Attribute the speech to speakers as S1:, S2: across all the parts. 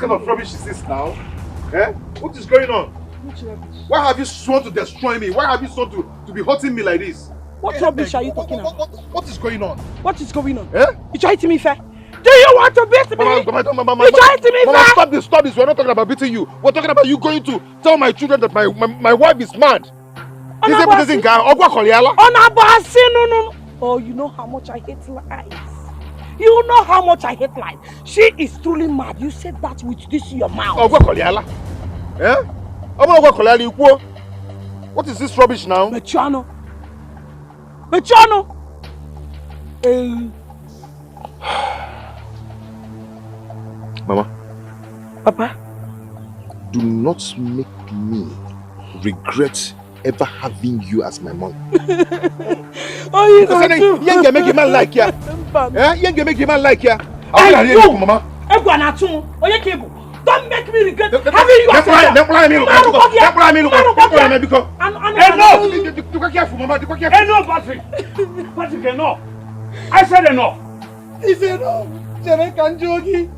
S1: kind of rubbish is this now? Eh? What is going on? Why have you sworn to destroy me? Why have you sworn to be hurting me like this?
S2: What rubbish are you talking about?
S1: What is going on?
S2: What is going on?
S1: Eh?
S2: You trying to me fair? Do you want to beat me?
S1: Mama,
S2: you trying to me
S1: Mama,
S2: fair?
S1: stop this. We're not talking about beating you. We're talking about you going to tell my children that my wife is mad. No.
S2: Oh, you know how much I hate lies. You know how much I hate lies. She is truly mad. You said that with this in your mouth.
S1: Eh? What is this rubbish now?
S2: Mechano.
S1: Mama.
S2: Papa.
S1: Do not make me regret ever having you as my mom.
S2: Oh, you know.
S1: You ain't make a man like ya. Eh? You ain't make a man like ya.
S2: Mama. Don't make me regret having you as my
S3: mom. Patrick, enough. I said enough.
S2: It's enough. Jere Kanjogi.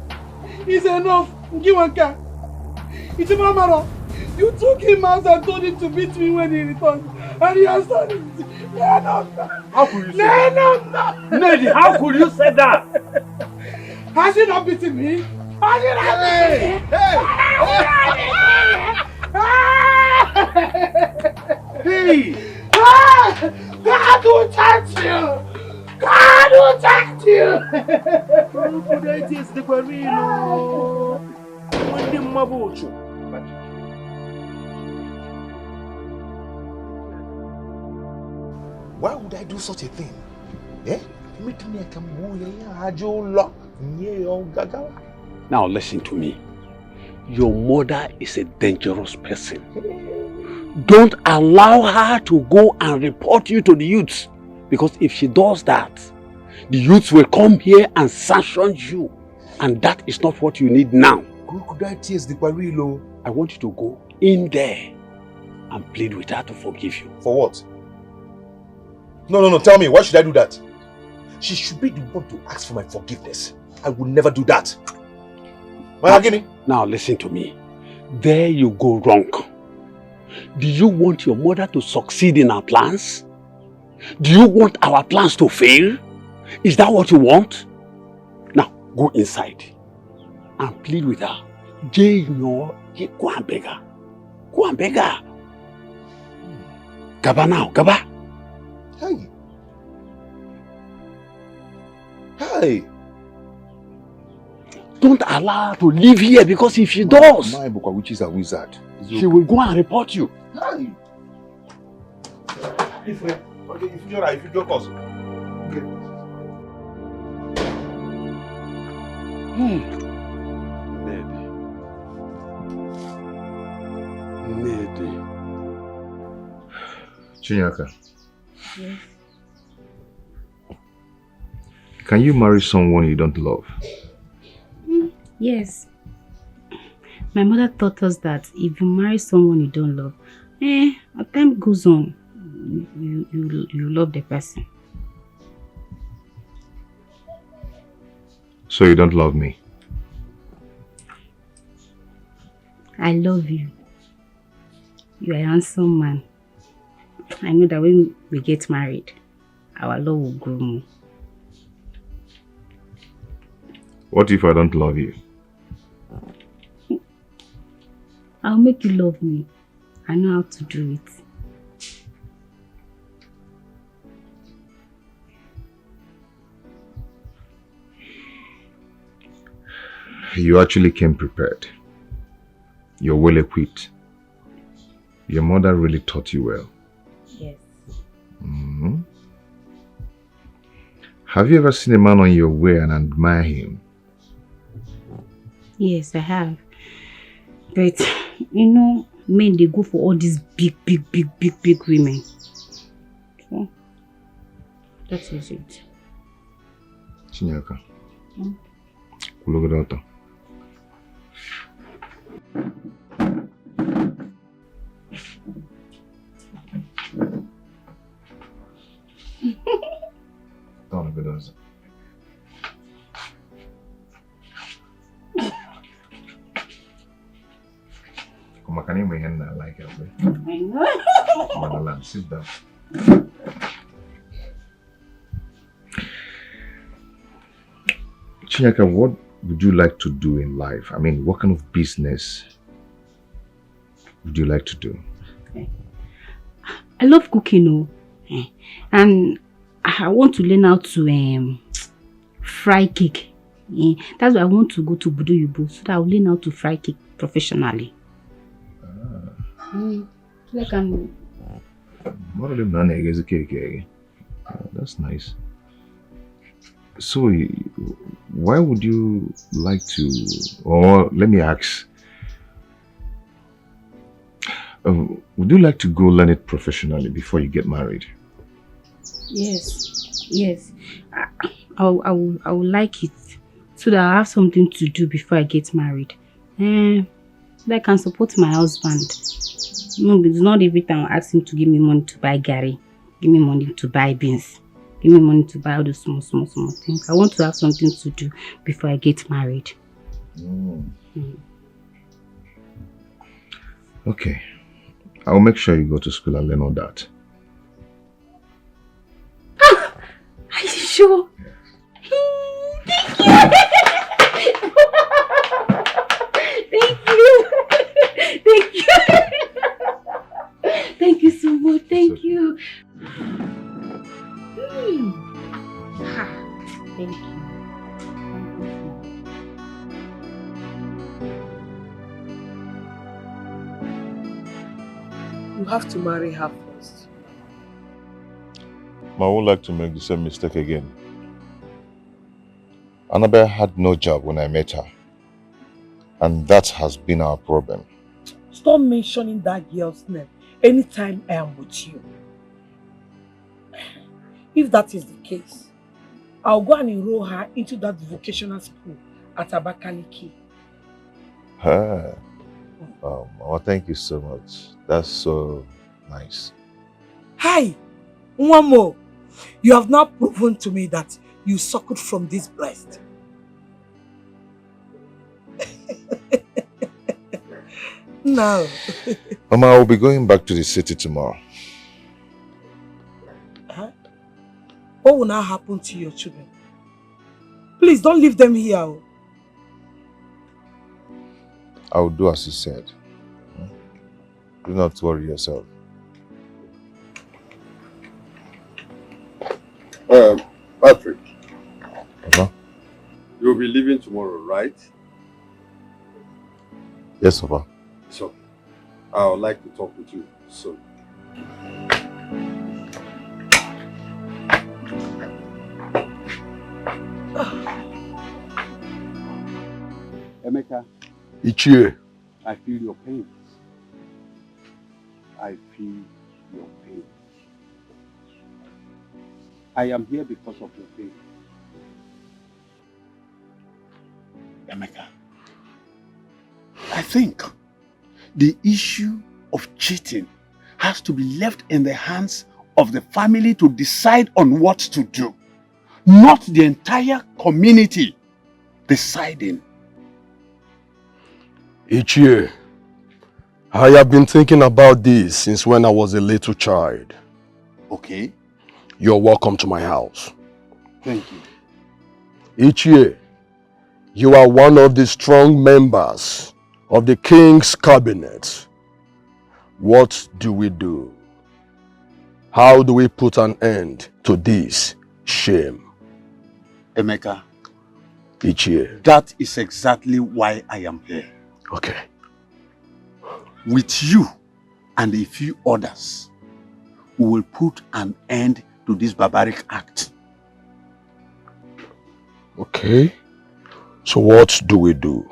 S2: It's enough. Giwanka. It's Mama. You took him out and told him to beat me when he returned. And he has done it.
S3: How could you say that? Lady, how could you say that?
S2: Has he not beaten me? Has he not beaten me?
S1: Hey!
S2: God will touch you! God will touch you!
S1: Why would I do such a thing? Eh?
S3: Now listen to me. Your mother is a dangerous person. Don't allow her to go and report you to the youths. Because if she does that, the youths will come here and sanction you. And that is not what you need now. I want you to go in there and plead with her to forgive you.
S1: For what? No, tell me, why should I do that? She should be the one to ask for my forgiveness. I will never do that.
S3: Now listen to me. There you go wrong. Do you want your mother to succeed in our plans? Do you want our plans to fail? Is that what you want? Now, go inside and plead with her. Go and beg her. Go and beg her. Gaba now, Gaba.
S1: Hey.
S3: Don't allow her to live here, because if she does,
S1: my book, which is a wizard,
S3: she will go and report you.
S1: Hey. If you're right, if you joke us. Okay.
S3: Nede.
S1: Chinyaka.
S4: Yes.
S1: Can you marry someone you don't love?
S4: Yes. My mother taught us that if you marry someone you don't love, as time goes on, you love the person.
S1: So you don't love me?
S4: I love you. You are a handsome man. I know that when we get married, our love will grow more.
S1: What if I don't love you?
S4: I'll make you love me. I know how to do it.
S1: You actually came prepared. You're well equipped. Your mother really taught you well.
S4: Yes.
S1: Have you ever seen a man on your way and admire him?
S4: Yes, I have. But, you know, men, they go for all these big women. So, that is it.
S1: Chinyaka. Look at that. Don't be those. can you make it like it?
S4: I know.
S1: Motherland, sit down. Chinyaka, what would you like to do in life? I mean, what kind of business would you like to do?
S4: I love cooking, and I want to learn how to fry cake. That's why I want to go to Budo Yubo so that I'll learn how to fry cake professionally. Like I'm.
S1: That's nice. So, why would you like to, or let me ask, would you like to go learn it professionally before you get married?
S4: Yes. I would like it so that I have something to do before I get married. So that I can support my husband. No, it's not every time I ask him to give me money to buy Gary, give me money to buy beans. Give me money to buy all those small things. I want to have something to do before I get married.
S1: Okay. I'll make sure you go to school and learn all that.
S4: Are you sure?
S1: Yes.
S4: Thank you. Thank you. Thank you so much. Thank you. Thank you.
S2: You have to marry her first.
S1: I would like to make the same mistake again. Annabelle had no job when I met her. And that has been our problem.
S2: Stop mentioning that girl's name anytime I am with you. If that is the case, I'll go and enroll her into that vocational school at Advocacy.
S1: Well, thank you so much. That's so nice.
S2: Hi, one more. You have now proven to me that you suckled from this breast. No.
S1: Mama, I will be going back to the city tomorrow.
S2: What will now happen to your children? Please don't leave them here.
S1: I will do as you said. Do not worry yourself.
S5: Patrick.
S1: Papa?
S5: You'll be leaving tomorrow, right?
S1: Yes, Papa.
S5: So, I would like to talk with you soon. Emeka.
S3: Ichie.
S5: I feel your pain. I feel your pain. I am here because of your pain. Emeka, I think the issue of cheating has to be left in the hands of the family to decide on what to do, not the entire community deciding.
S3: Ichie, I have been thinking about this since when I was a little child.
S5: Okay.
S3: You're welcome to my house.
S5: Thank you.
S3: Ichie, you are one of the strong members of the king's cabinet. What do we do? How do we put an end to this shame?
S5: Emeka,
S3: Ichie.
S5: that is exactly why I am here.
S3: Okay.
S5: With you and a few others, we will put an end to this barbaric act.
S3: Okay. So what do we do?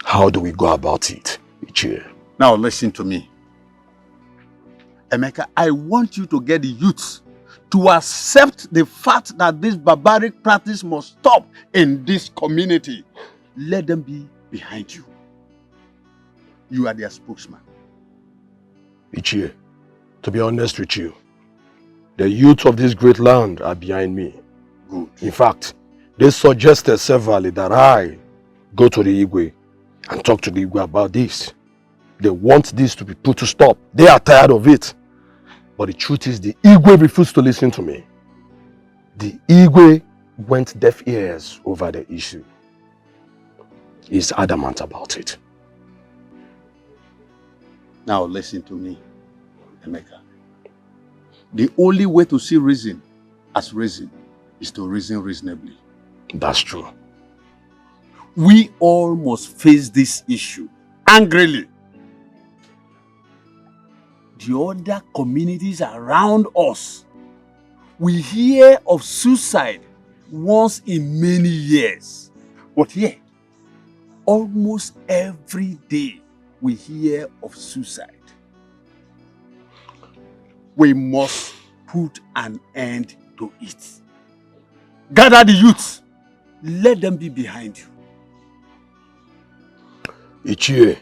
S3: How do we go about it, Ichie?
S5: Now listen to me. Emeka, I want you to get the youths to accept the fact that this barbaric practice must stop in this community. Let them be behind you. You are their spokesman.
S3: Ichie, to be honest with you, the youth of this great land are behind me.
S5: Good.
S3: In fact, they suggested severally that I go to the Igwe
S1: and talk to the Igwe about this. They want this to be put to stop. They are tired of it. But the truth is the Igwe refused to listen to me. The Igwe went deaf ears over the issue. He's adamant about it.
S5: Now listen to me, Emeka. The only way to see reason as reason is to reason reasonably.
S1: That's true.
S5: We all must face this issue angrily. The other communities around us, we hear of suicide once in many years. But here, almost every day we hear of suicide. We must put an end to it. Gather the youths. Let them be behind you.
S1: Ichie,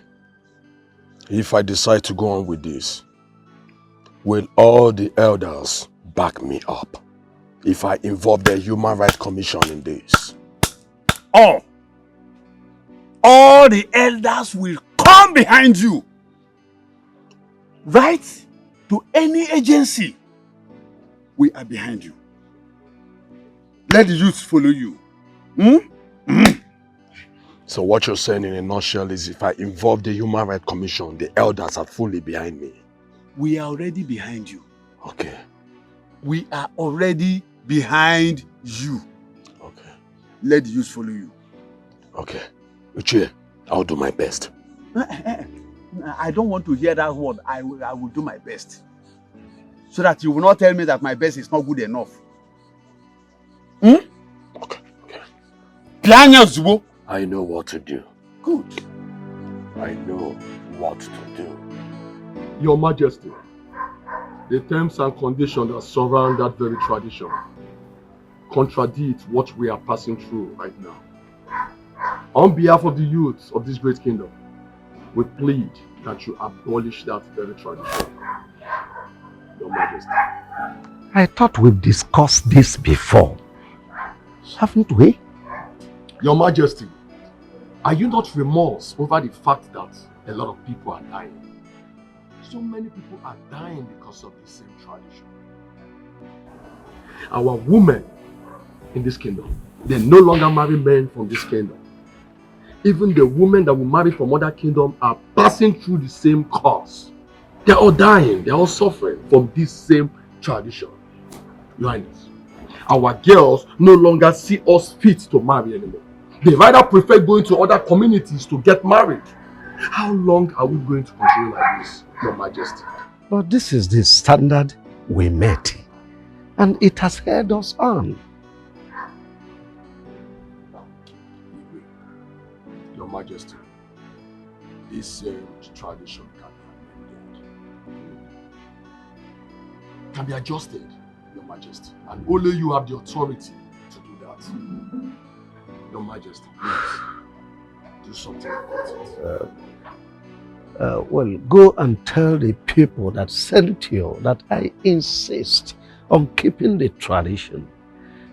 S1: if I decide to go on with this, will all the elders back me up if I involve the Human Rights Commission in this?
S5: All the elders will come behind you. Write to any agency. We are behind you. Let the youth follow you.
S1: So what you're saying in a nutshell is if I involve the Human Rights Commission, the elders are fully behind me.
S5: We are already behind you.
S1: Okay.
S5: We are already behind you.
S1: Okay.
S5: Let the youth follow you.
S1: Okay. Uche, I'll do my best.
S5: I don't want to hear that word. I will do my best. So that you will not tell me that my best is not good enough.
S1: Okay.
S5: Plan your Zubo.
S1: I know what to do.
S5: Good.
S1: I know what to do.
S6: Your Majesty, the terms and conditions that surround that very tradition contradict what we are passing through right now. On behalf of the youth of this great kingdom, we plead that you abolish that very tradition. Your Majesty.
S3: I thought we've discussed this before. Haven't we?
S6: Your Majesty, are you not remorse over the fact that a lot of people are dying? So many people are dying because of the same tradition. Our women in this kingdom, they no longer marry men from this kingdom. Even the women that will marry from other kingdoms are passing through the same course. They're all dying, they're all suffering from this same tradition. Your Highness, our girls no longer see us fit to marry anymore. They rather prefer going to other communities to get married. How long are we going to continue like this, Your Majesty?
S3: But this is the standard we met, and it has held us on.
S6: Your Majesty, this tradition can be adjusted, Your Majesty, and only you have the authority to do that. Your Majesty, please do something about it.
S3: Well, go and tell the people that sent you that I insist on keeping the tradition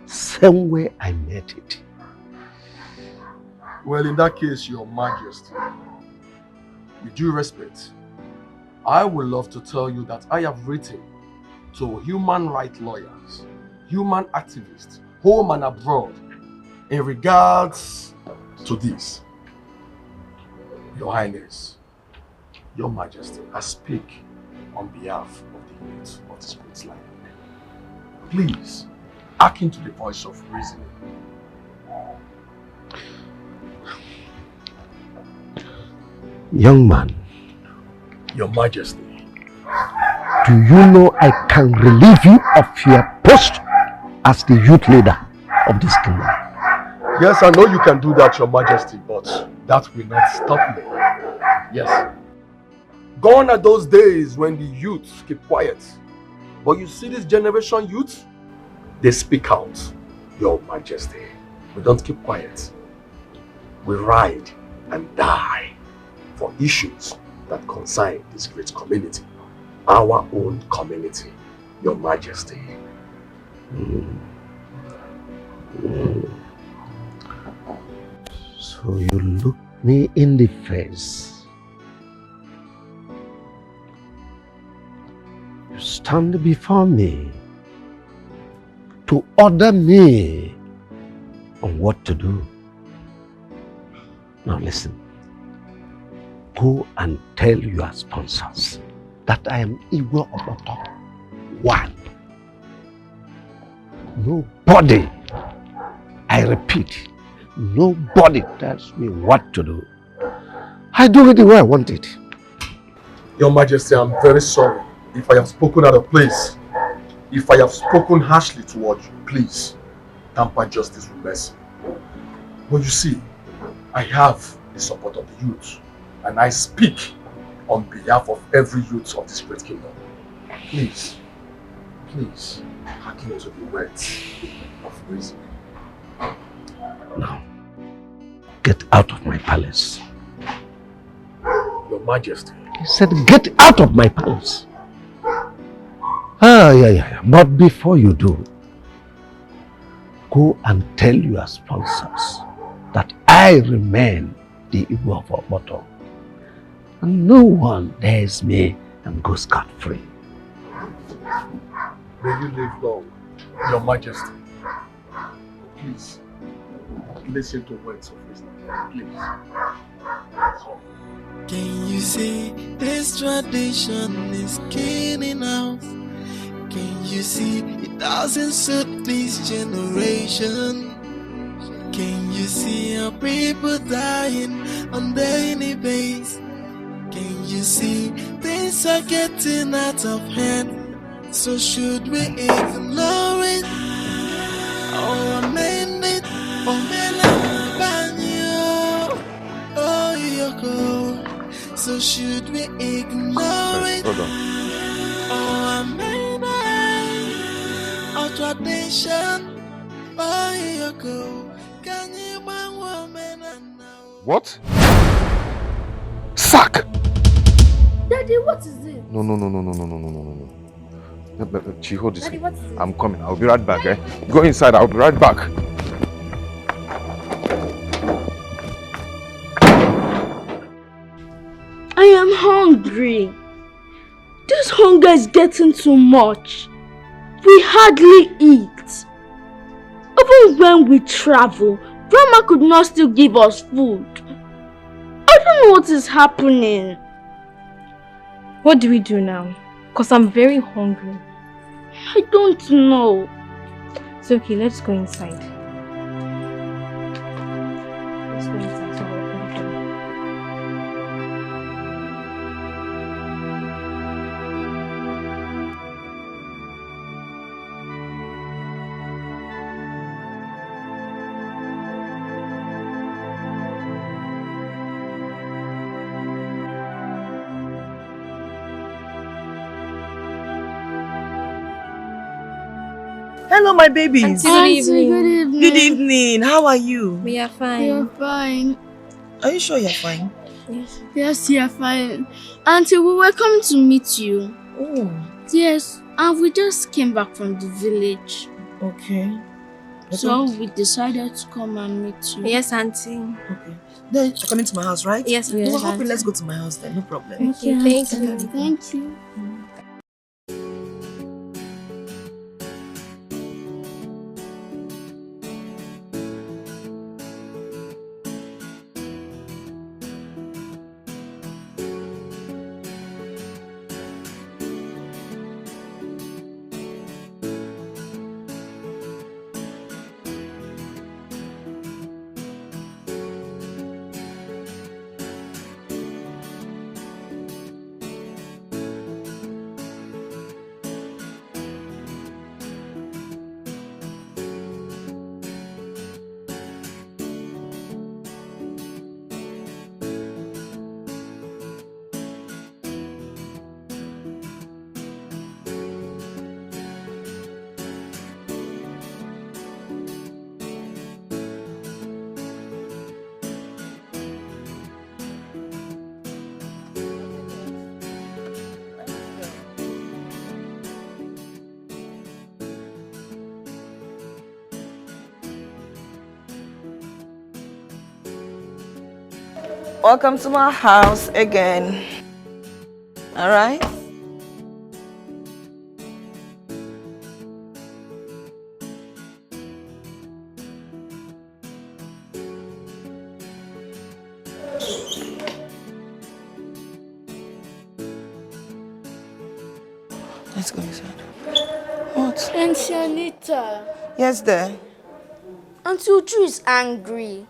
S3: same way I met it.
S6: Well, in that case, Your Majesty, with due respect, I would love to tell you that I have written to human rights lawyers, human activists, home and abroad, in regards to this. Your Highness, Your Majesty, I speak on behalf of the youth of this great land. Please, hearken to the voice of reasoning.
S3: Young man,
S6: Your Majesty,
S3: do you know I can relieve you of your post as the youth leader of this kingdom?
S6: yes, I know you can do that, Your Majesty, but that will not stop me. Yes. Gone are those days when the youths keep quiet. But you see this generation youth, they speak out, Your Majesty. We don't keep quiet. We ride and die for issues that concern this great community. Our own community, Your Majesty.
S3: So you look
S7: me in the face. You stand before me to order me on what to do. Now listen, go and tell your sponsors that I am Igwe Oboto. One, nobody, I repeat, nobody tells me what to do. I do it the way I want it.
S6: Your Majesty, I'm very sorry if I have spoken out of place. If I have spoken harshly towards you, please tamper justice with mercy. But you see, I have the support of the youth, and I speak on behalf of every youth of this great kingdom. Please, please, hearken to the words of reason.
S7: Now, get out of my palace.
S6: Your Majesty.
S7: He said, get out of my palace. Yeah. But before you do, go and tell your sponsors that I remain the Igwe of Oboto. And no one dares me and goes scot-free.
S6: May you live long, Your Majesty. Please, listen to words of wisdom. Please.
S8: Can you see this tradition is killing us? Can you see it doesn't suit this generation? Can you see our people dying on daily basis? Can you see things are getting out of hand? So should we ignore it or amend it or ban you? Oh, Yoko. So should we ignore it or amend it or tradition? Oh, Yoko. Can you ban woman and now?
S6: What? Sack!
S9: Daddy, what is it?
S10: No. Chi, hold this.
S9: Daddy, what is it?
S10: I'm coming. I'll be right back, eh? Go inside. I'll be right back.
S9: I am hungry. This hunger is getting too much. We hardly eat. Even when we travel, Grandma could not still give us food. I don't know what is happening.
S11: What do we do now? Because I'm very hungry.
S9: I don't know.
S11: It's okay, let's go inside. Let's go inside so we'll open the door.
S12: Hello, my babies.
S11: Auntie, good evening.
S9: Good evening.
S12: Good evening. How are you?
S11: We are fine.
S9: You're fine.
S12: Are you sure you're fine?
S11: Yes.
S9: Yes, you're fine. Auntie, we were coming to meet you.
S12: Oh,
S9: Yes, and we just came back from the village.
S12: okay.
S9: So we decided to come and meet you.
S11: Yes, Auntie.
S12: Okay. Then you're coming to my house, right?
S11: Yes, we
S12: Well,
S11: are.
S12: okay, let's go to my house then. No problem.
S11: Okay, thank you.
S9: Thank you.
S12: Welcome to my house again. All right? Let's go inside. What?
S9: Auntie Anita.
S12: Yes, there.
S9: Auntie Uju is angry.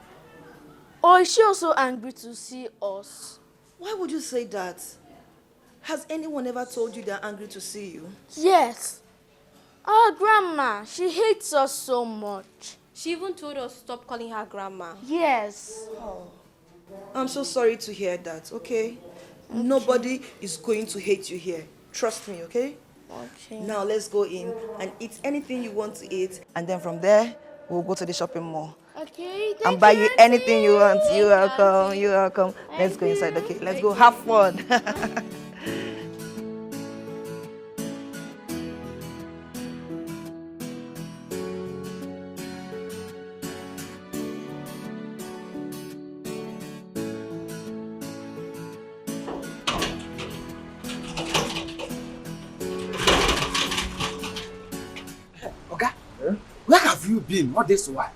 S9: Or is she also angry to see us?
S12: Why would you say that? Has anyone ever told you they're angry to see you?
S9: Yes. Our grandma, she hates us so much.
S11: She even told us to stop calling her grandma.
S9: Yes.
S12: Oh, I'm so sorry to hear that, okay? Nobody is going to hate you here. Trust me, okay?
S9: Okay.
S12: Now let's go in and eat anything you want to eat. And then from there, we'll go to the shopping mall.
S9: Okay,
S12: And buy you anything you want. You're welcome. You're welcome. Let's go inside, okay? Let's go have fun.
S13: Where have you been all this while?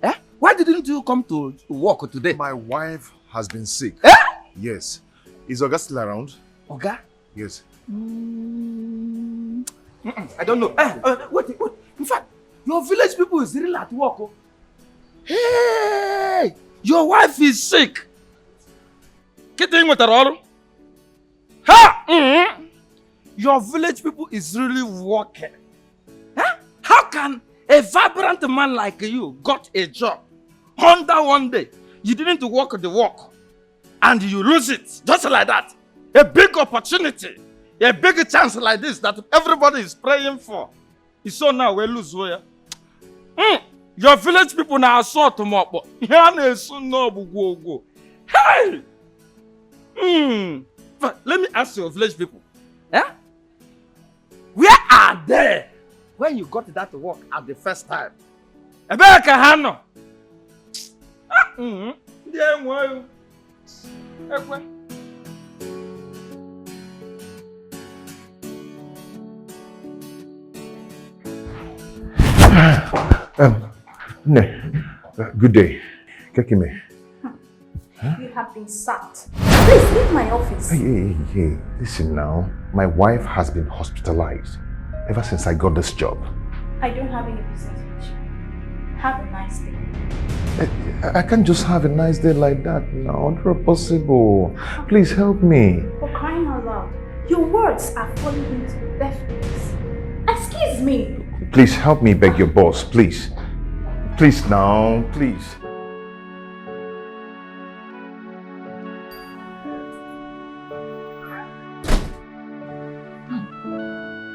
S13: Eh? Why didn't you come to work today?
S10: My wife has been sick.
S13: Eh?
S10: Yes. Is Oga still around?
S13: Oga?
S10: Yes.
S13: I don't know. Wait. In fact, your village people is really at work. Oh. Hey! Your wife is sick. Getting with her. Ha! Your village people is really working. Huh? How can a vibrant man like you got a job under one day? You didn't work the work and you lose it just like that. A big opportunity, a big chance like this that everybody is praying for. It's so now we lose where. Your village people now sort them up. Hey! But let me ask your village people. Eh? Where are they when you got that work at the first time? Ebeka Hano.
S10: Good day. Kekime.
S14: You have been sacked. Please leave my office.
S10: Hey. Listen now. My wife has been hospitalized ever since I got this job.
S14: I don't have any business with you. Have a nice day.
S10: I can't just have a nice day like that now. Not possible. Please help me.
S14: For crying out loud. Your words are falling into deaf ears. Excuse me.
S10: Please help me beg your boss, please. Please now, please.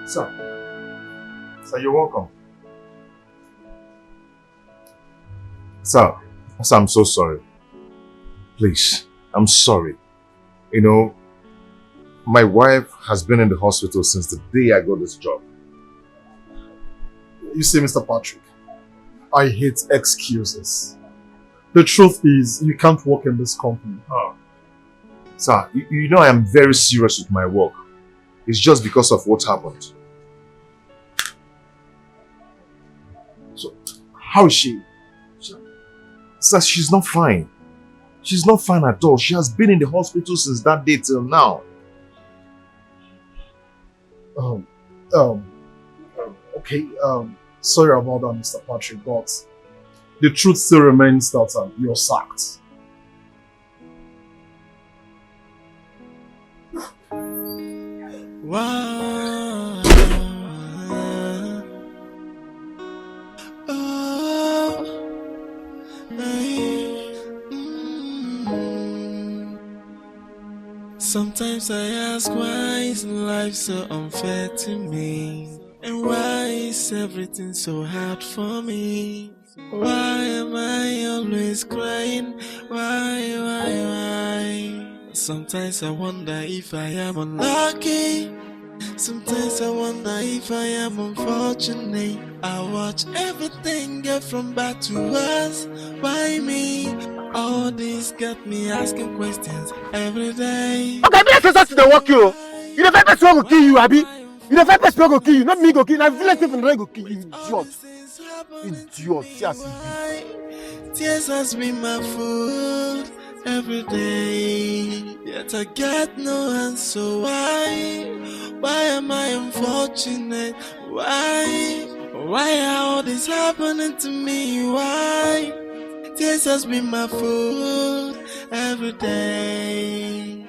S10: Sir, you're welcome. Sir, I'm so sorry. Please, I'm sorry. You know, my wife has been in the hospital since the day I got this job.
S6: You see, Mr. Patrick, I hate excuses. The truth is, you can't work in this company.
S10: Oh. Sir, you know I am very serious with my work. It's just because of what happened.
S6: So, how is she?
S10: Sir, she's not fine. She's not fine at all. She has been in the hospital since that day till now.
S6: Okay, sorry about that, Mr. Patrick, but the truth still remains that you're sacked.
S8: Wow. Sometimes I ask, why is life so unfair to me? And why is everything so hard for me? Why am I always crying? Why? Sometimes I wonder if I am unlucky. Sometimes I wonder if I am unfortunate. I watch everything get from bad to worse. Why me? All this got me asking questions every day.
S1: Okay, me say something dey work you. You the first person go kill you, abi? You the first person go kill you, not me go kill you. Na village people go kill you, idiot. Idiot, see as you be.
S8: Tears has been my food every day. Yet I get no answer. Why am I unfortunate? Why are all this happening to me? Why? Tears has been my food every day.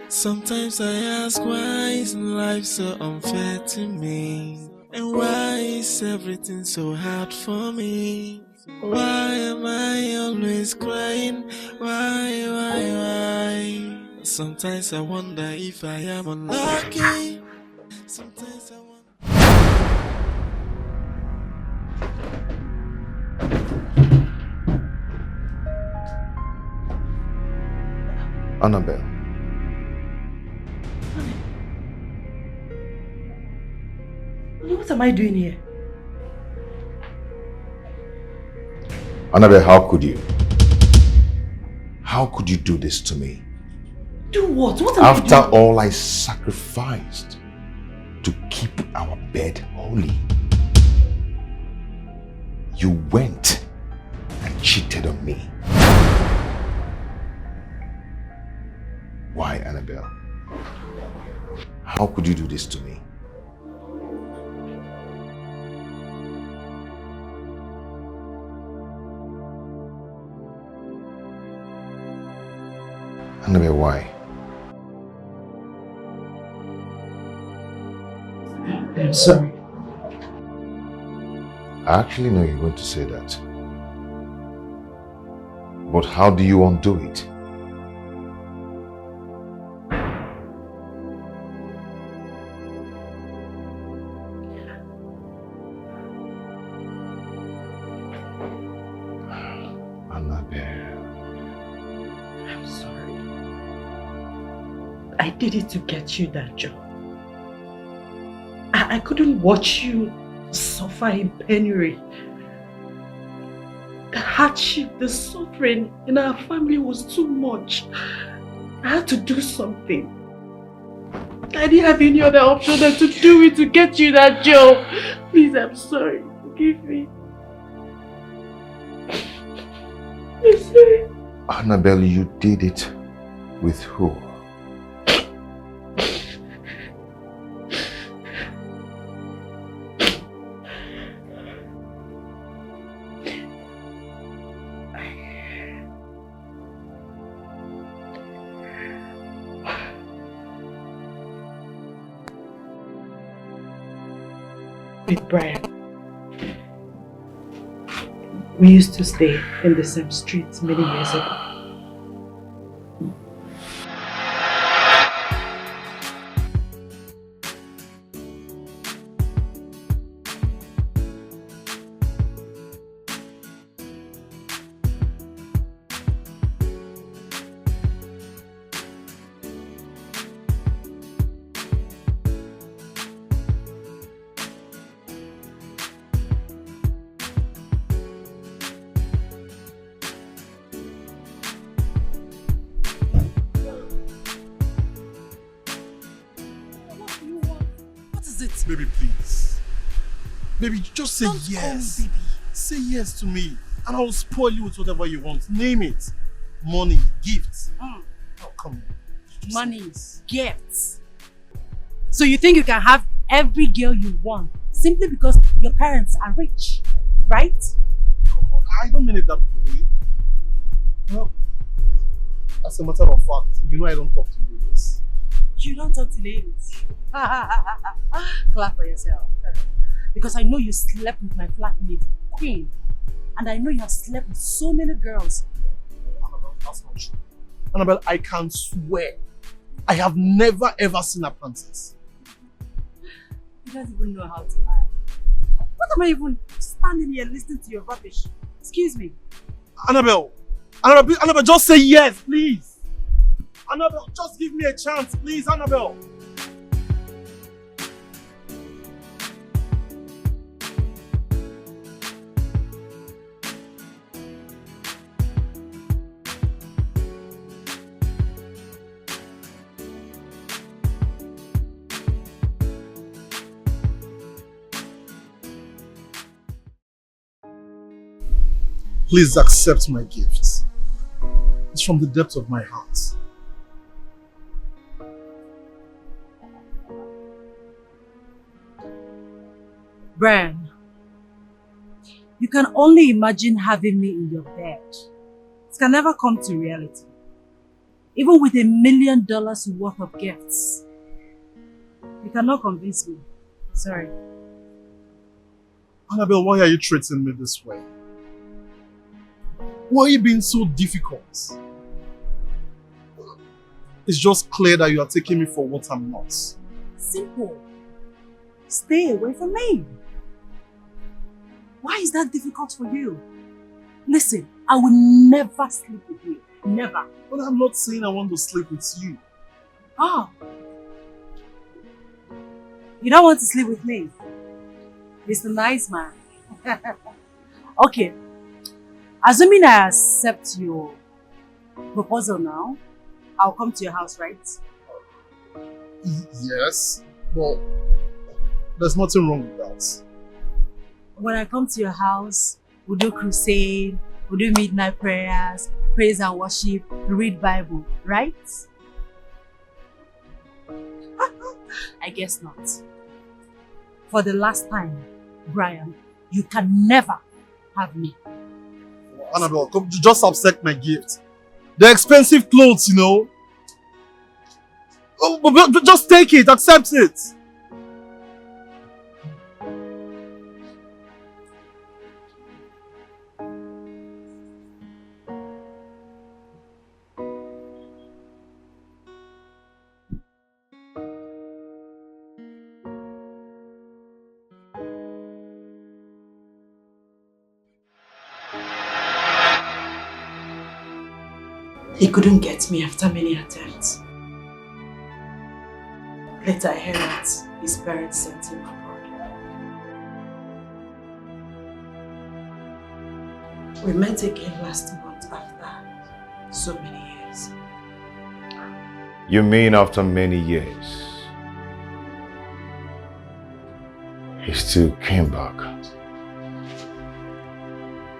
S8: Sometimes I ask, why is life so unfair to me? And why is everything so hard for me? Why am I always crying? Why? Sometimes I wonder if I am unlucky. Sometimes I wonder.
S10: Annabelle.
S2: What am I doing here?
S10: Annabelle, how could you? How could you do this to me?
S2: Do what? What am I doing?
S10: After all I sacrificed to keep our bed holy, you went and cheated on me. Why, Annabelle? How could you do this to me? Annabelle, why?
S2: I'm sorry.
S10: I actually know you're going to say that. But how do you undo it?
S2: I did it to get you that job. I couldn't watch you suffer in penury. The hardship, the suffering in our family was too much. I had to do something. I didn't have any other option than to do it to get you that job. Please, I'm sorry. Forgive me. I'm sorry.
S10: Annabelle, you did it with who?
S2: With Brian. We used to stay in the same streets many years ago.
S5: Baby, please. Baby, just say
S2: Don't
S5: yes.
S2: call me baby.
S5: Say yes to me, and I'll spoil you with whatever you want. Name it. Money, gifts. Oh, come on.
S15: Money, gifts. So you think you can have every girl you want simply because your parents are rich, right?
S5: Come on, I don't mean it that way. No. As a matter of fact, you know I don't talk to ladies.
S15: You don't talk to ladies. Clap for yourself. Because I know you slept with my flatmate, Queen. And I know you have slept with so many girls.
S5: Annabelle, that's not true. Annabelle, I can swear, I have never ever seen a princess.
S15: You don't even know how to lie. What am I even standing here listening to your rubbish? Excuse me.
S5: Annabelle, Annabelle, just say yes, please. Annabelle, just give me a chance, please, Annabelle. Please accept my gift. It's from the depth of my heart.
S15: Brian, you can only imagine having me in your bed. It can never come to reality. Even with $1 million worth of gifts. You cannot convince me. Sorry.
S5: Annabelle, why are you treating me this way? Why are you being so difficult? It's just clear that you are taking me for what I'm not.
S15: Simple. Stay away from me. Why is that difficult for you? Listen, I will never sleep with you. Never.
S5: But I'm not saying I want to sleep with you.
S15: Oh. You don't want to sleep with me? Mr. Nice Man. Okay. Assuming I accept your proposal now, I'll come to your house, right?
S5: Yes, but there's nothing wrong with that.
S15: When I come to your house, we'll do crusade, we'll do midnight prayers, praise and worship, read Bible, right? I guess not. For the last time, Brian, you can never have me.
S5: Annabelle, come, just accept my gift. They're expensive clothes, you know. Oh, but just take it, accept it.
S15: He couldn't get me after many attempts. Later I heard that his parents sent him abroad. We met again last month after so many years.
S10: You mean after many years? He still came back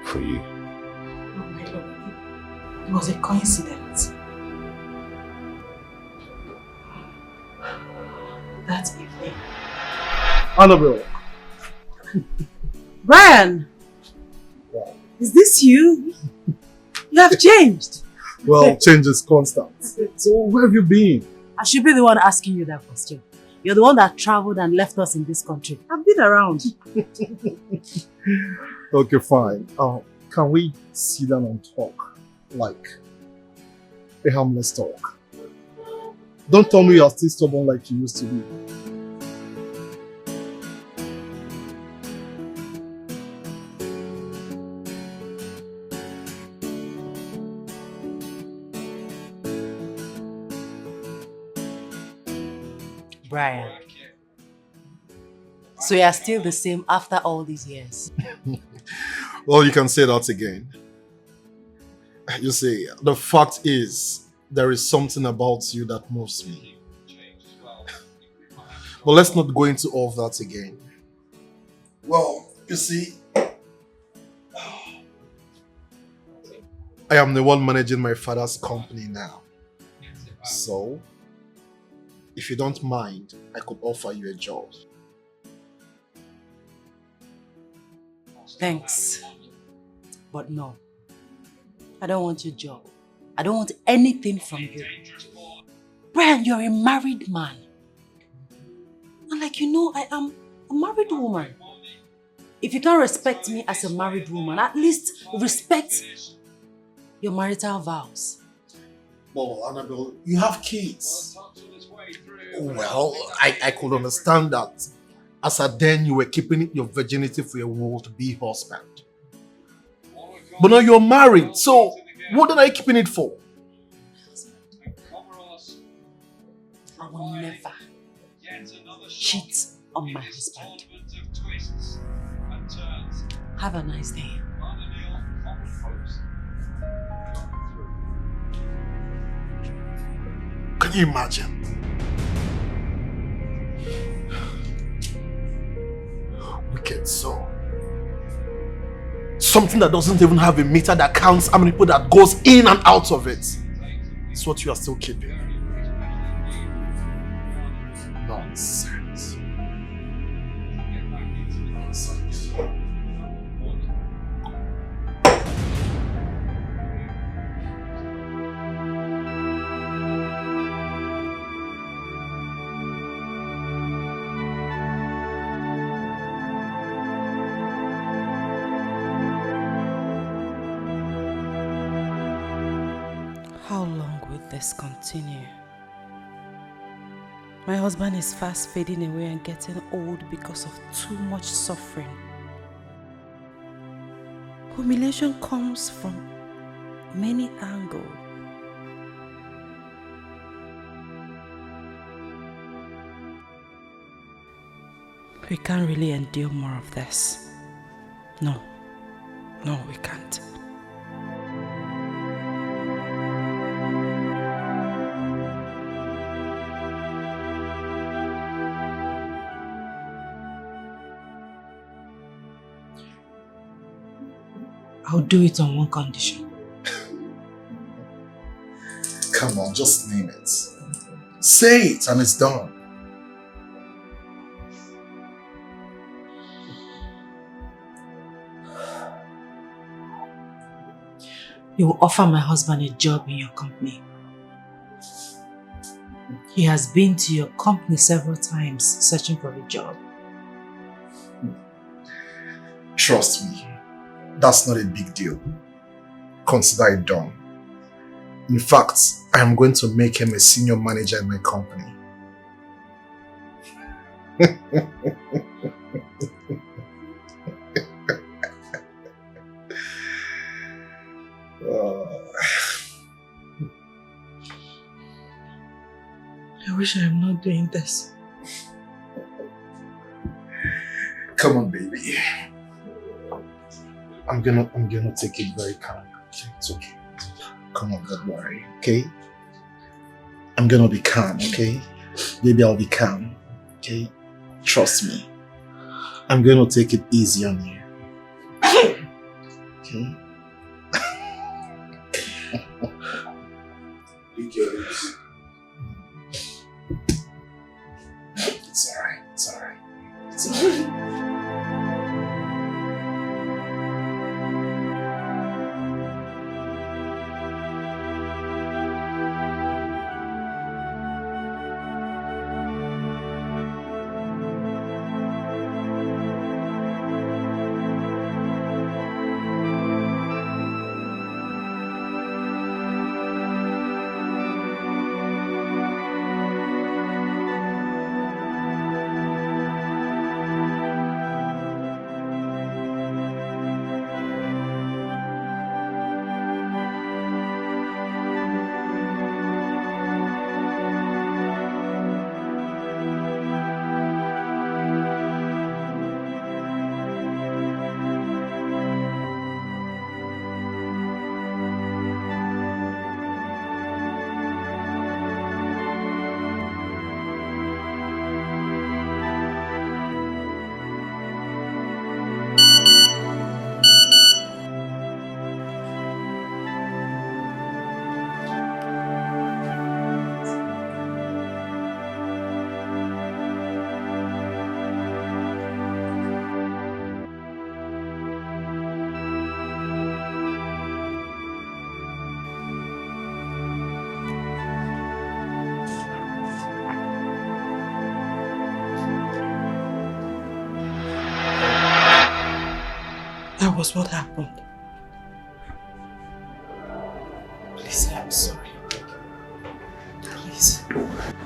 S10: for you.
S15: Oh my Lord, it was a coincidence. That evening.
S5: Annabelle.
S15: Brian! Is this you? You have changed.
S5: Well, change is constant. So where have you been?
S15: I should be the one asking you that question. You're the one that traveled and left us in this country. I've been around.
S5: Okay, fine. Can we sit down and talk? Like a harmless talk. Don't tell me you're still stubborn like you used to be.
S15: Brian. So you are still the same after all these years?
S5: Well, you can say that again. You see, the fact is, there is something about you that moves me. But let's not go into all of that again. Well, you see, I am the one managing my father's company now. So, if you don't mind, I could offer you a job.
S15: Thanks. But no. I don't want your job. I don't want anything from you. Brian, you're a married man. And like you know, I am a married woman. If you can't respect me as a married woman, at least respect your marital vows.
S16: Well, Annabelle, you have kids. Well, I could understand that. As a then, you were keeping your virginity for your will-to-be husband. But now you're married, so what are you keeping it for?
S15: I will never cheat on my husband. Have a nice day.
S16: Can you imagine? Wicked soul. Something that doesn't even have a meter that counts how many people that goes in and out of it. It's what you are still keeping. Nonsense. Nonsense.
S15: How long will this continue? My husband is fast fading away and getting old because of too much suffering. Humiliation comes from many angles. We can't really endure more of this. No, we can't. I'll do it on one condition.
S16: Come on, just name it. Say it and it's done.
S15: You will offer my husband a job in your company. He has been to your company several times searching for a job.
S16: Trust me, that's not a big deal. Consider it done. In fact, I am going to make him a senior manager in my company.
S15: I wish I am not doing this.
S16: Come on, baby. I'm gonna take it very calm. Okay, it's okay. Come on, don't worry, okay? I'm gonna be calm, okay? Baby, I'll be calm, okay? Trust me. I'm gonna take it easy on you. Okay? Lick your lips. It's alright, it's alright. It's alright.
S2: That was what happened. Please, I'm sorry. Please.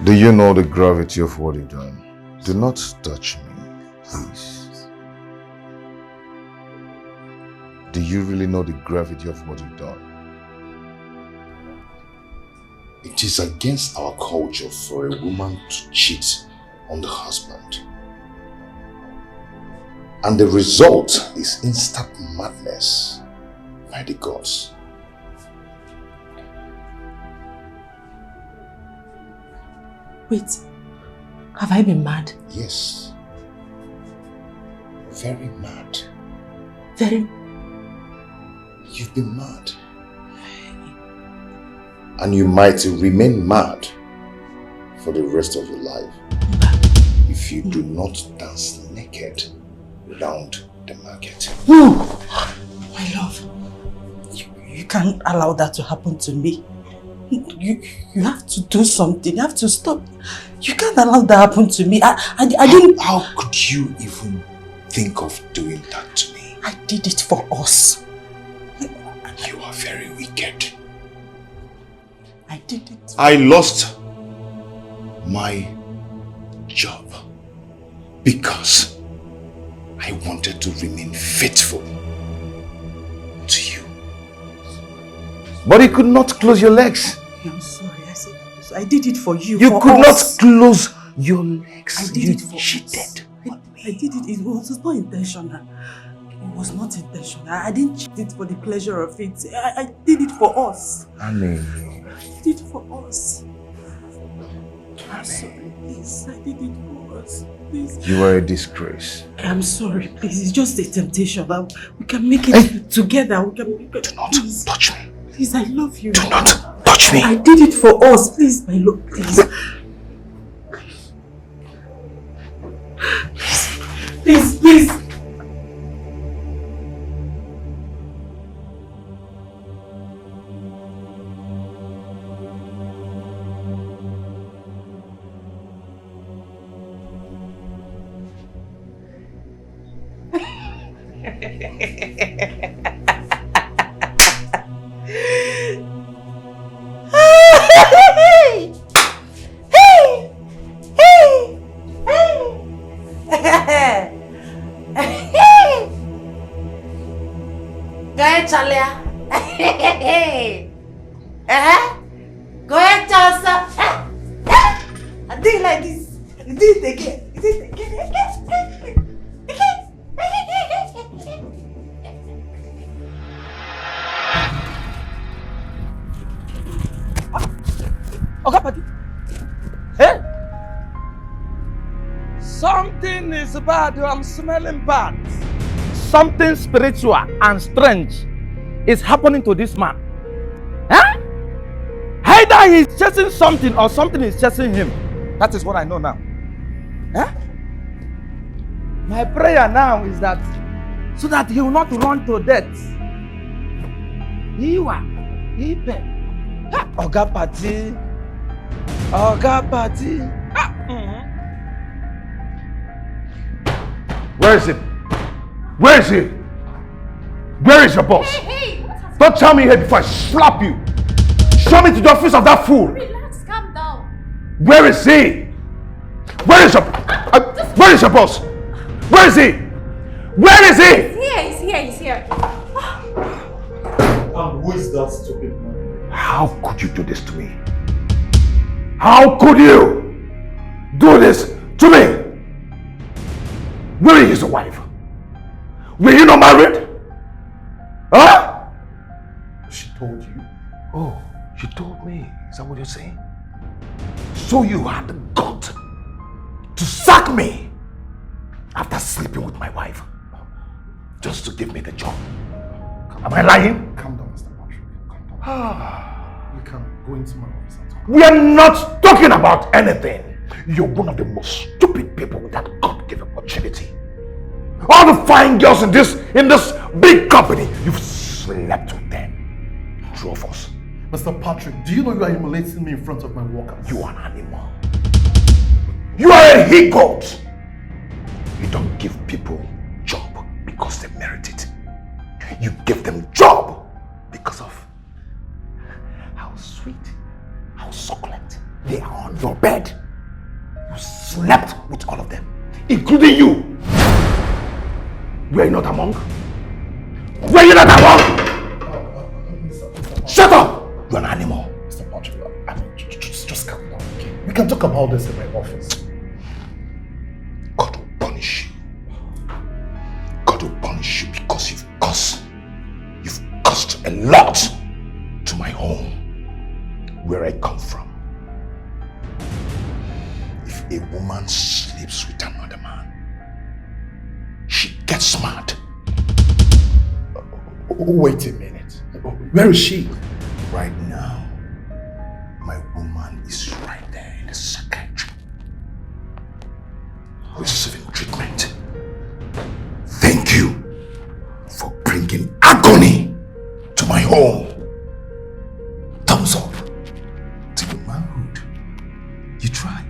S10: Do you know the gravity of what you've done? Do not touch me, please. Do you really know the gravity of what you've done?
S16: It is against our culture for a woman to cheat on the husband. And the result is instant madness by the gods.
S2: Wait, have I been mad?
S16: Yes. Very mad.
S2: Very?
S16: You've been mad. And you might remain mad for the rest of your life if you do not dance naked around the market.
S2: No! My love, you can't allow that to happen to me. You have to do something. You have to stop. You can't allow that to happen to me. I didn't...
S16: How could you even think of doing that to me?
S2: I did it for us.
S16: You are very wicked.
S2: I did it.
S16: I lost my job because I wanted to remain faithful to you.
S10: But you could not close your legs.
S2: I'm sorry, I said that. I did it for you.
S10: You
S2: for
S10: could
S2: us.
S10: not close your legs.
S2: I did
S10: You
S2: it for
S10: cheated.
S2: us. I did it. It was not intentional. It was not intentional. I didn't cheat it for the pleasure of it. I did it for us.
S10: Honey.
S2: I did it for us. I'm sorry, please. I did it for us. Please.
S10: You are a disgrace.
S2: I'm sorry, please. It's just a temptation. We can make it together. We can make it.
S16: Do not touch me.
S2: Please, I love you.
S16: Do not touch me.
S2: I did it for us. Please, my love, please. Please, please.
S17: Go ahead, Chalia. Go ahead, Chasa. I did it like this. You did it again. You did it again.
S13: Okay, Patty. Hey! Something is bad. I'm smelling bad. Something spiritual and strange is happening to this man. Huh? Either he's chasing something or something is chasing him. That is what I know now. Huh? My prayer now is that so that he will not run to death. Oga Party. Oga Party.
S1: Where is it? Where is he? Where is your boss?
S14: Hey,
S1: Don't tell me here before I slap you. Show me to the office of that fool.
S14: Relax, calm down.
S1: Where is he? Where is your boss? Where is he? Where is he?
S14: He's here.
S16: And who is that stupid man?
S1: How could you do this to me? How could you do this to me? Where is your wife? Were you not married? Huh?
S16: She told you.
S1: Oh, she told me. Is that what you're saying? So you had the gut to sack me after sleeping with my wife just to give me the job. Am I lying?
S16: Calm down, Mr. Patrick. Calm down. You can go into my office and talk.
S1: We are not talking about anything. You're one of the most stupid people that God gave opportunity. All the fine girls in this big company, you've slept with them. Two of us.
S16: Mr. Patrick, do you know you are humiliating me in front of my workers?
S1: You are an animal. You are a he-goat. You don't give people job because they merit it.
S16: You gave them job because of how sweet, how succulent they are on your bed. You slept with all of them, including you. Were you not among? Were you not among? Shut up! You're an animal.
S18: Mr. Patrick, just calm down, okay? We can talk about this in my office.
S16: God will punish you. God will punish you because you've cost a lot to my home, where I come from. If a woman sleeps with another man, she gets mad.
S18: Wait a minute. Where is she?
S16: Right now, my woman is right there in the psychiatry, receiving treatment. Thank you for bringing agony to my home. Thumbs up to your manhood. You try.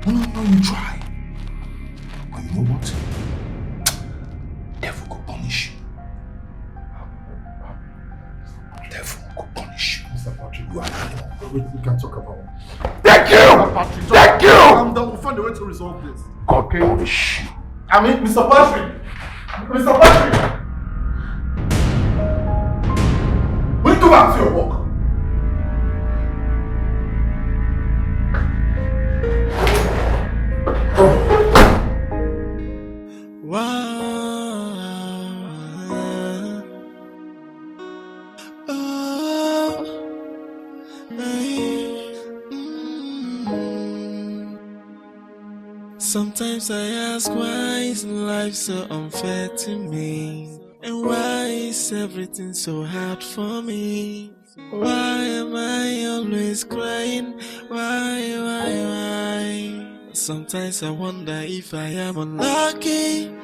S16: No, you try. But you know what? Devil will punish you. Devil will punish you.
S18: Mr. Patrick,
S16: you are an animal.
S18: We can talk about it.
S16: Thank you!
S18: Patrick,
S16: Thank you!
S18: Calm down. We'll find a way to resolve this.
S16: God punish you.
S18: I mean, Mr. Patrick! Mr. Patrick! Will you go back to your work?
S8: Sometimes I ask, why is life so unfair to me? And why is everything so hard for me? Why am I always crying? Why? Sometimes I wonder if I am unlucky.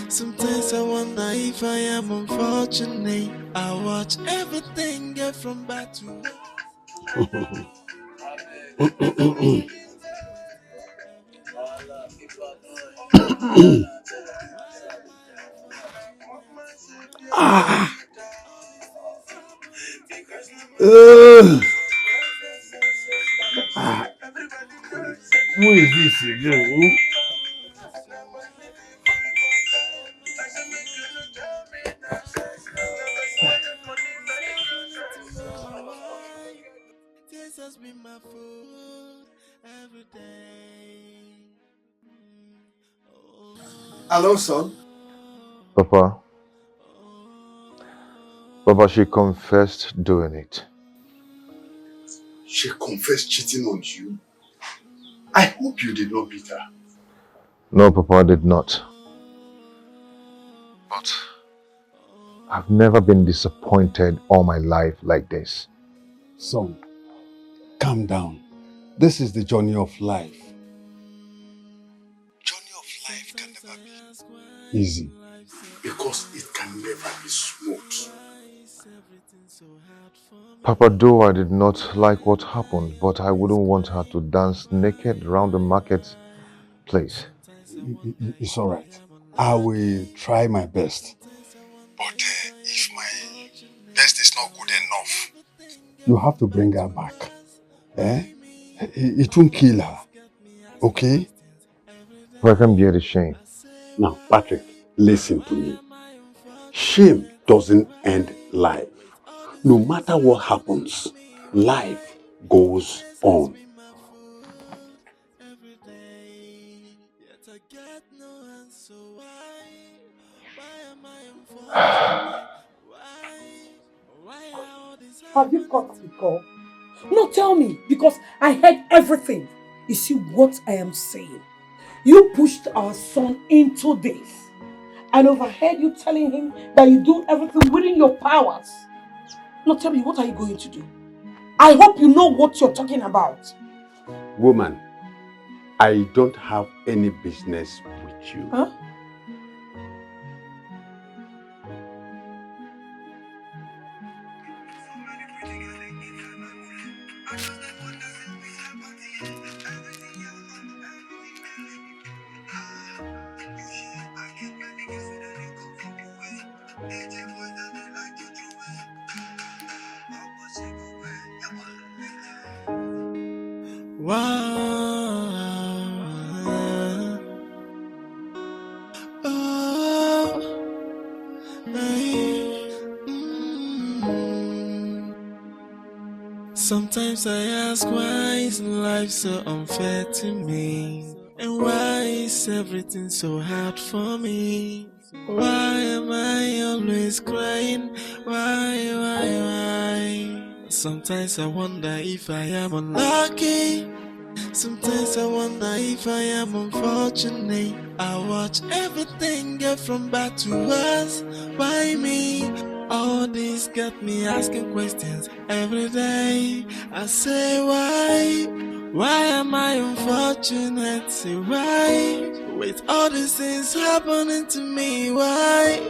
S8: Sometimes I wonder if I am unfortunate. I watch everything get from bad to
S1: Who is this again?
S8: This has been my food every day.
S18: Hello, son.
S10: Papa, she confessed doing it.
S18: She confessed cheating on you. I hope you did not beat her.
S10: No, Papa, I did not. But I've never been disappointed all my life like this.
S2: Son, calm down. This is the journey of life. Journey of life can never be easy.
S18: Because it can never be smooth.
S10: Papa, though I did not like what happened, but I wouldn't want her to dance naked around the market place.
S2: It's all right. I will try my best. But if my best is not good enough, you have to bring her back. It won't kill her. Okay?
S10: I can bear the shame.
S2: Now, Patrick, listen to me. Shame doesn't end life. No matter what happens, life goes on.
S19: Have you got the call? No, tell me, because I heard everything. You see what I am saying? You pushed our son into this and overheard you telling him that you do everything within your powers. Now tell me, what are you going to do? I hope you know what you're talking about.
S2: Woman, I don't have any business with you.
S19: Huh?
S8: Sometimes I ask, why is life so unfair to me? And why is everything so hard for me? Why am I always crying? Why? Sometimes I wonder if I am unlucky. Sometimes I wonder if I am unfortunate. I watch everything get from bad to worse. Why me? All this got me asking questions every day. I say why? Why am I unfortunate? Say why? With all these things happening to me, why?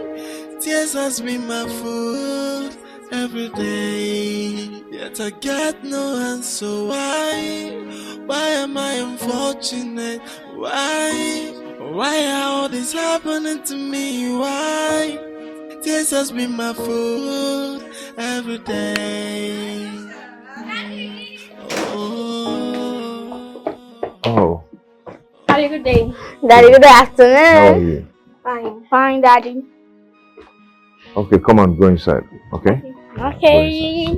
S8: Tears has been my food every day. Yet I get no answer. Why am I unfortunate? Why? Why are all this happening to me? Why? Tears has been my food every day.
S10: Oh,
S9: Daddy, good day. Daddy, good afternoon.
S10: how are you?
S9: Fine, Daddy.
S10: Okay, come on, go inside, okay?
S9: Okay.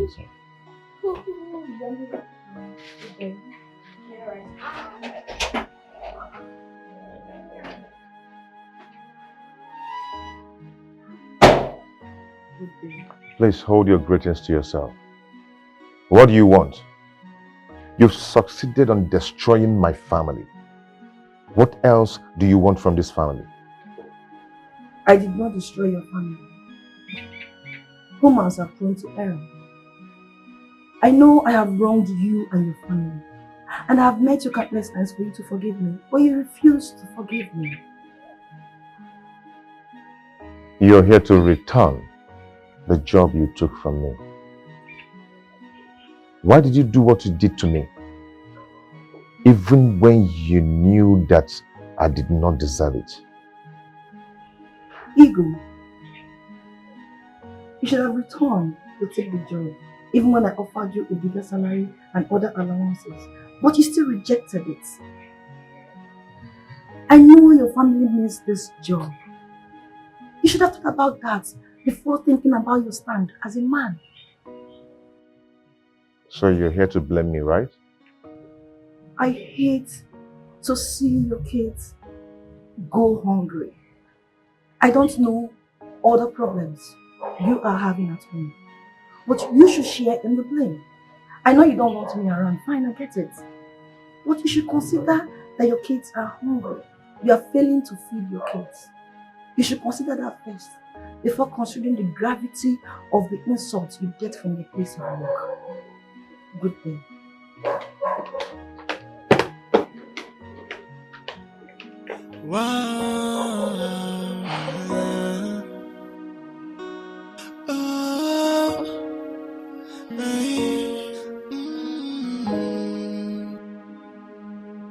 S10: Please hold your greetings to yourself. What do you want? You've succeeded on destroying my family. What else do you want from this family?
S19: I did not destroy your family. Humans are prone to error. I know I have wronged you and your family, and I have met you countless times for you to forgive me, but you refuse to forgive me.
S10: You're here to return the job you took from me. Why did you do what you did to me? Even when you knew that I did not deserve it.
S19: Ego. You should have returned to take the job, even when I offered you a bigger salary and other allowances, but you still rejected it. I know your family needs this job. You should have thought about that before thinking about your stand as a man.
S10: So you're here to blame me, right?
S19: I hate to see your kids go hungry. I don't know all the problems you are having at home, but you should share in the blame. I know you don't want me around, fine, I get it. But you should consider that your kids are hungry. You are failing to feed your kids. You should consider that first, before considering the gravity of the insults you get from the place of work. Good day.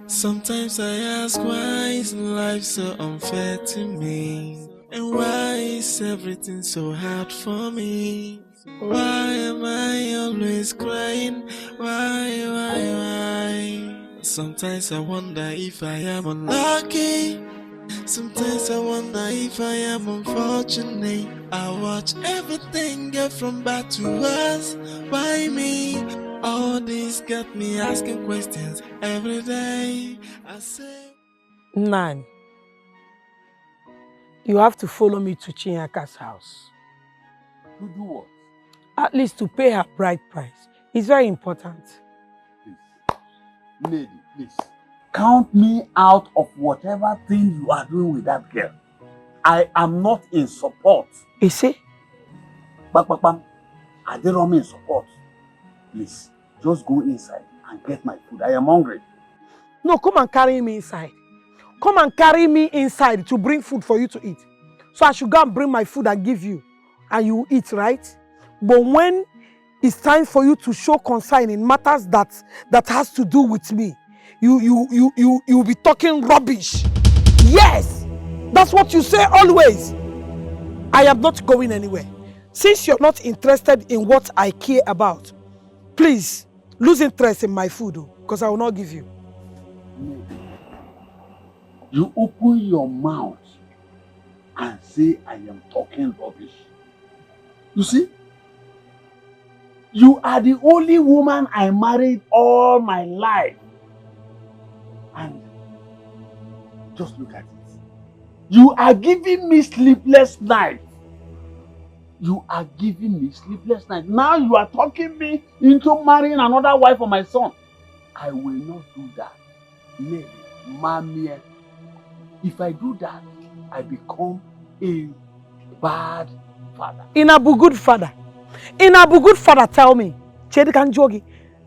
S8: Sometimes I ask, why is life so unfair to me? And why is everything so hard for me? Why am I always crying? Why? Sometimes I wonder if I am unlucky. Sometimes I wonder if I am unfortunate. I watch everything get from bad to worse. Why me? All this got me asking questions every day. I say,
S2: Nan, you have to follow me to Chinyaka's house.
S5: To do what?
S2: At least to pay her bride price. It's very important.
S5: Lady, please. Count me out of whatever thing you are doing with that girl. I am not in support.
S2: You see?
S5: Bam. I didn't mean support. Please, just go inside and get my food. I am hungry.
S2: No, come and carry me inside. Come and carry me inside to bring food for you to eat. So I should go and bring my food and give you. And you will eat, right? But when it's time for you to show concern in matters that has to do with me, you'll be talking rubbish. Yes! That's what you say always. I am not going anywhere. Since you're not interested in what I care about, please lose interest in my food, because I will not give you.
S5: You open your mouth and say I am talking rubbish. You see? You are the only woman I married all my life. And just look at it. You are giving me sleepless nights. You are giving me sleepless nights. Now you are talking me into marrying another wife for my son. I will not do that. Lady, mommy. If I do that, I become a bad father.
S19: Inabu good father. Inabu good father, tell me. Chedi Kanjogi,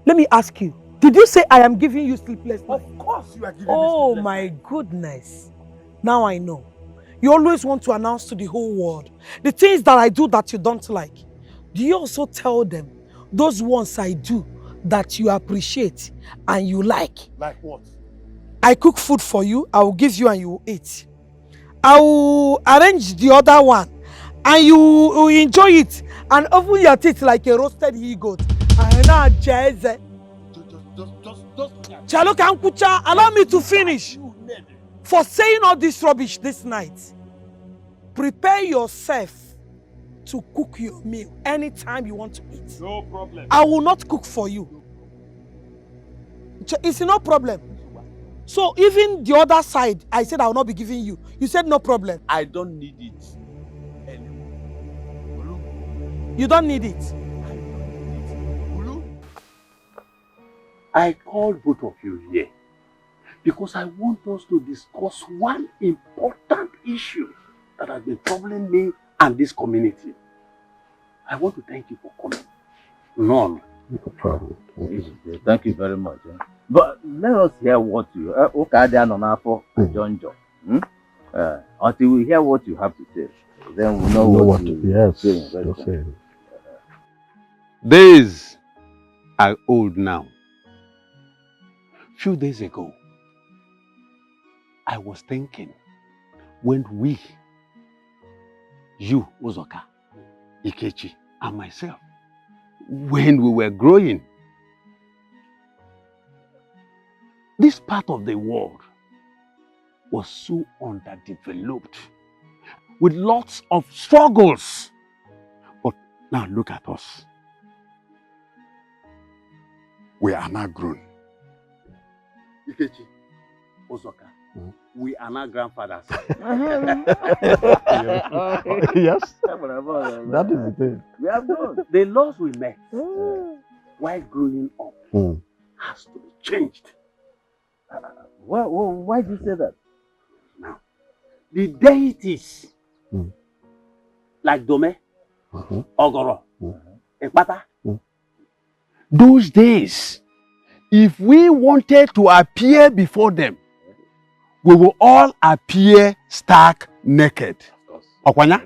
S19: let me ask you. Did you say I am giving you sleepless nights?
S5: Of course you are giving me
S19: Oh
S5: sleepless
S19: my
S5: nights.
S19: goodness. Now I know. You always want to announce to the whole world the things that I do that you don't like. Do you also tell them those ones I do that you appreciate and you like?
S5: Like what?
S19: I cook food for you, I will give you and you will eat. I will arrange the other one and you will enjoy it and open your teeth like a roasted he-goat. I know, Jeze. Chaloka Nkucha, allow me to finish. For saying all this rubbish this night, prepare yourself to cook your meal anytime you want to eat.
S5: No problem.
S19: I will not cook for you. It's no problem. So even the other side, I said I will not be giving you. You said no problem.
S5: I don't need it anymore.
S19: You don't need it.
S5: I called both of you here because I want us to discuss one important issue that has been troubling me and this community. I want to thank you for coming. None.
S7: No problem.
S13: Thank you very much. But let us hear what you until we hear what you have to say. Then we know what to
S7: yes,
S13: say.
S7: you're saying.
S3: Days are old now. Few days ago, I was thinking when we, you, Uzoka, Ikechi, and myself, when we were growing, this part of the world was so underdeveloped with lots of struggles. But now look at us. We are now grown.
S5: Ikechi, Uzoka, we are now grandfathers.
S7: Yes, that is the thing.
S5: We have grown. The laws we met while growing up has to be changed.
S13: Why do you say that?
S5: Now, the deities like Dome, Ogoro, Ekpata,
S3: Those days, if we wanted to appear before them, we will all appear stark naked. Okwanya?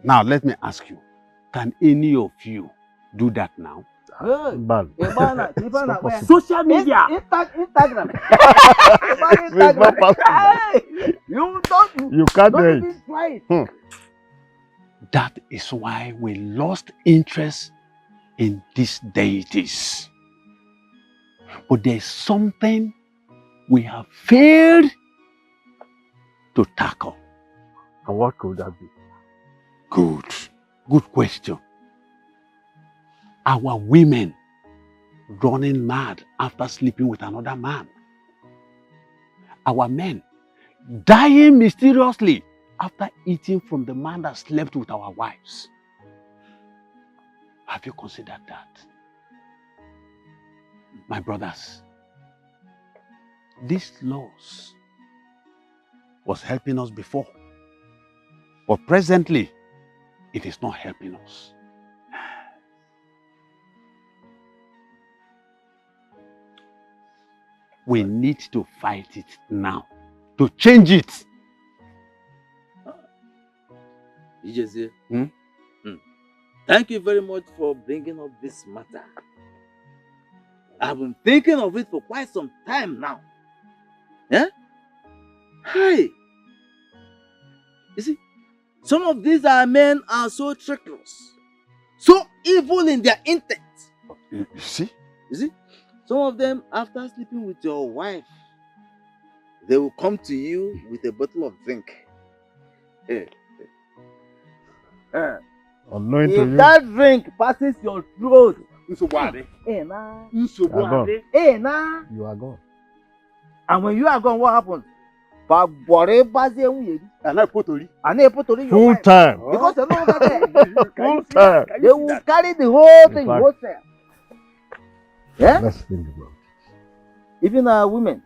S3: Now let me ask you, can any of you do that now?
S7: Bad.
S5: Social media.
S13: Instagram.
S7: It's not possible. You can't do it.
S3: That is why we lost interest in these deities. But there's something we have failed to tackle.
S7: And what could that be?
S3: Good question. Our women running mad after sleeping with another man. Our men dying mysteriously after eating from the man that slept with our wives. Have you considered that? My brothers, these laws was helping us before, but presently it is not helping us. We need to fight it now, to change it.
S13: Thank you very much for bringing up this matter. I've been thinking of it for quite some time now. Yeah? Hey! You see, some of these men are so treacherous, so evil in their intent.
S3: You see?
S13: You see? Some of them, after sleeping with your wife, they will come to you with a bottle of drink.
S7: Unknown to
S20: If
S7: you.
S20: that drink passes your throat,
S7: Nsogbu
S20: you
S7: are gone.
S20: And when you are gone, what happens?
S7: Full time.
S20: Because they don't get there.
S7: Full time.
S20: They will carry the whole thing,
S7: fact,
S20: wholesale. Yeah?
S7: Let's think about it.
S20: Even women.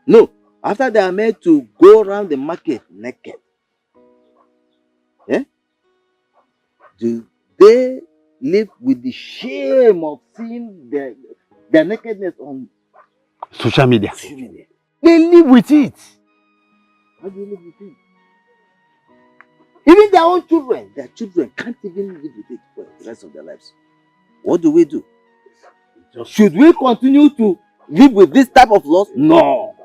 S20: No, after they are made to go around the market naked, yeah? Do they live with the shame of seeing their nakedness on
S3: Social media.
S20: They live with it. How do you live with it? Even their own children, their children can't even live with it for the rest of their lives. What do we do? Should we continue to live with this type of laws? No.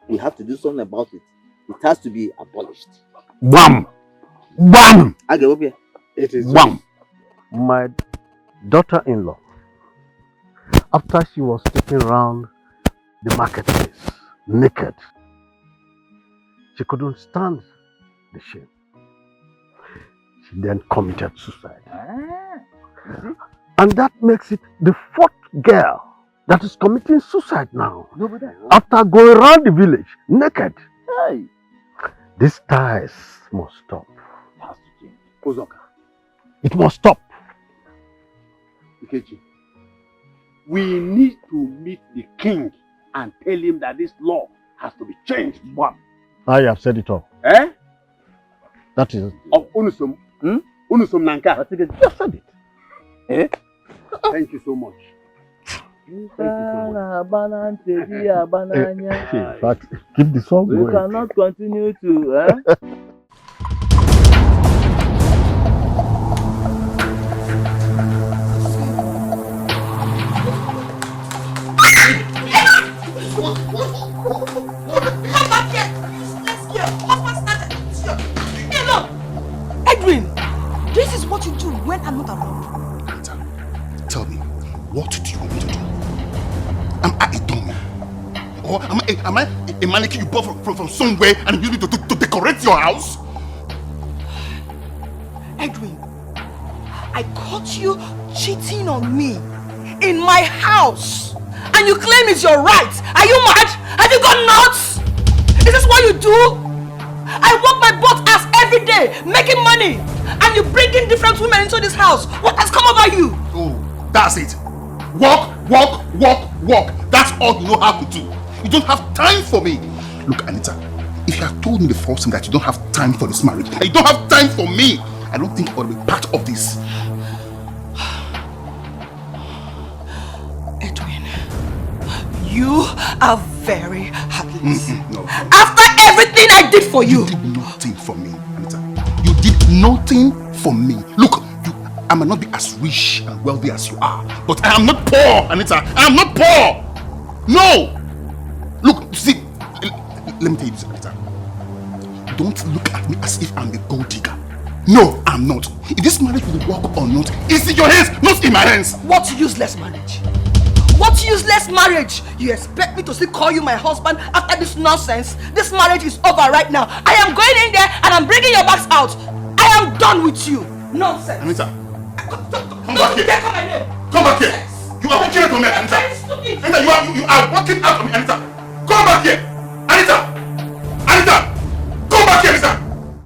S20: We have to do something about it. It has to be abolished.
S7: Wham! Wham!
S20: It
S7: is wham! My daughter-in-law, after she was taken around the marketplace, naked, she couldn't stand the shame. She then committed suicide. And that makes it the fourth girl that is committing suicide now. After going around the village naked.
S20: Hey.
S7: These ties must stop.
S20: It has to change.
S7: It must stop.
S3: Ikechi, we need to meet the king and tell him that this law has to be changed. One.
S7: I have said it all.
S3: Eh?
S7: That is.
S3: Of Unusum. Unusum Nanka.
S7: I think you said it.
S3: Eh? Thank you so much.
S7: In fact, keep the song going.
S20: We cannot continue to.
S17: Edwin, this is what you do when I'm not around.
S16: Tell me, what do you want me to do? Am I a dummy? Or am I a mannequin you bought from somewhere and use me to decorate your house?
S17: Edwin, I caught you cheating on me in my house. And you claim it's your right. Are you mad? Have you gone nuts? Is this what you do? I work my butt ass every day, making money. And you bring in different women into this house. What has come over you?
S16: Oh, that's it. Walk. That's all you know how to do. You don't have time for me. Look, Anita, if you have told me the first time that you don't have time for this marriage, and you don't have time for me, I don't think I will be part of this.
S17: Edwin, you are very heartless.
S16: No.
S17: After everything I did for you.
S16: You did nothing for me, Anita. You did nothing for me. Look, I might not be as rich and wealthy as you are, but I am not poor, Anita. I am not poor. No. Look, see, let me tell you this, Anita. Don't look at me as if I'm a gold digger. No, I'm not. If this marriage will work or not, it's in your hands, not in my hands.
S17: What useless marriage? What useless marriage? You expect me to still call you my husband after this nonsense? This marriage is over right now. I am going in there and I'm bringing your bags out. I am done with you. Nonsense.
S16: Anita, come back here. Come back here. You are working out on me, Anita. Anita, you are working out on me, Anita. Come back here.